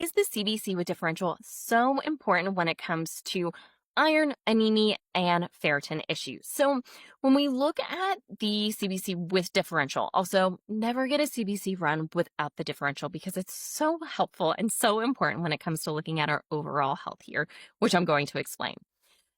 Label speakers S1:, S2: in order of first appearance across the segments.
S1: Is the CBC with differential so important when it comes to iron, anemia, and ferritin issues? So, when we look at the CBC with differential, also never get a CBC run without the differential because it's so helpful and so important when it comes to looking at our overall health here, which I'm going to explain.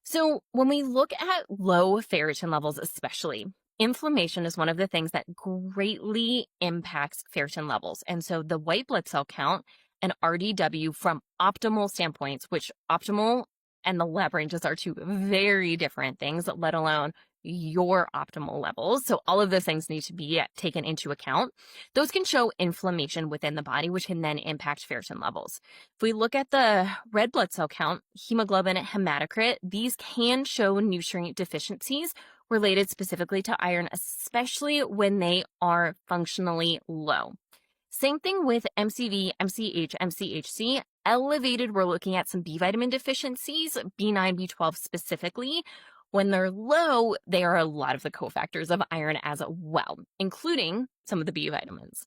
S1: So, when we look at low ferritin levels, especially, inflammation is one of the things that greatly impacts ferritin levels. And so, the white blood cell count and RDW from optimal standpoints, which optimal and the lab ranges are two very different things, let alone your optimal levels. So, all of those things need to be taken into account. Those can show inflammation within the body, which can then impact ferritin levels. If we look at the red blood cell count, hemoglobin, hematocrit, these can show nutrient deficiencies related specifically to iron, especially when they are functionally low. Same thing with MCV, MCH, MCHC. Elevated, we're looking at some B vitamin deficiencies, B9, B12 specifically. When they're low, they are a lot of the cofactors of iron as well, including some of the B vitamins.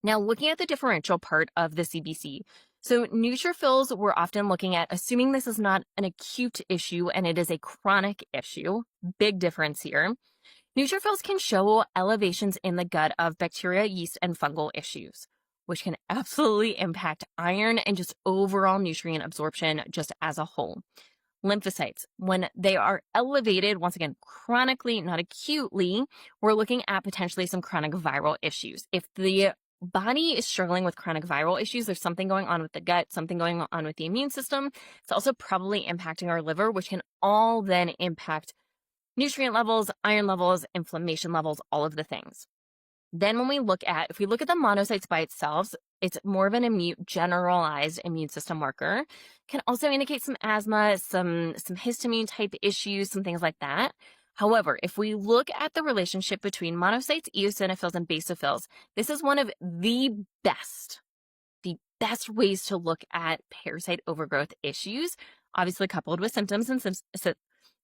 S1: Now, looking at the differential part of the CBC, so neutrophils we're often looking at, assuming this is not an acute issue and it is a chronic issue, big difference here. Neutrophils can show elevations in the gut of bacteria, yeast, and fungal issues, which can absolutely impact iron and just overall nutrient absorption just as a whole. Lymphocytes, when they are elevated, once again, chronically, not acutely, we're looking at potentially some chronic viral issues. If the body is struggling with chronic viral issues, there's something going on with the gut, something going on with the immune system. It's also probably impacting our liver, which can all then impact nutrient levels, iron levels, inflammation levels, all of the things. Then when we look at, if we look at the monocytes by itself, it's more of an generalized immune system marker. Can also indicate some asthma, some histamine type issues, some things like that. However, if we look at the relationship between monocytes, eosinophils, and basophils, this is one of the best ways to look at parasite overgrowth issues, obviously coupled with symptoms and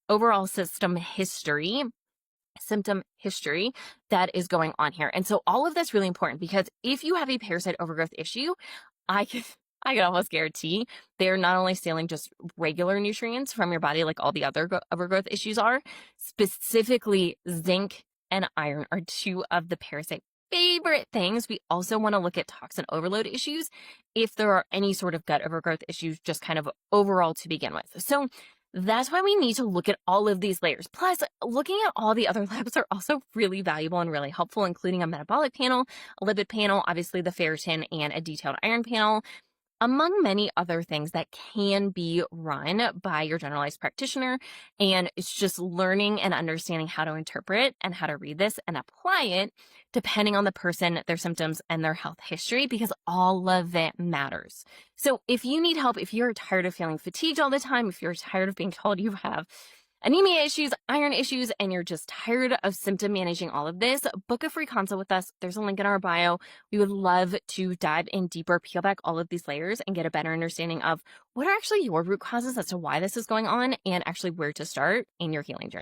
S1: overall symptom history that is going on here. And so all of that's really important because if you have a parasite overgrowth issue, I can almost guarantee they're not only stealing just regular nutrients from your body like all the other overgrowth issues are, specifically zinc and iron are two of the parasite favorite things. We also want to look at toxin overload issues if there are any sort of gut overgrowth issues just kind of overall to begin with. So that's why we need to look at all of these layers. Plus, looking at all the other labs are also really valuable and really helpful, including a metabolic panel, a lipid panel, obviously the ferritin, and a detailed iron panel, among many other things that can be run by your generalized practitioner. And it's just learning and understanding how to interpret and how to read this and apply it depending on the person, their symptoms, and their health history, because all of it matters. So if you need help, if you're tired of feeling fatigued all the time, if you're tired of being told you have anemia issues, iron issues, and you're just tired of symptom managing all of this, book a free consult with us. There's a link in our bio. We would love to dive in deeper, peel back all of these layers, and get a better understanding of what are actually your root causes as to why this is going on and actually where to start in your healing journey.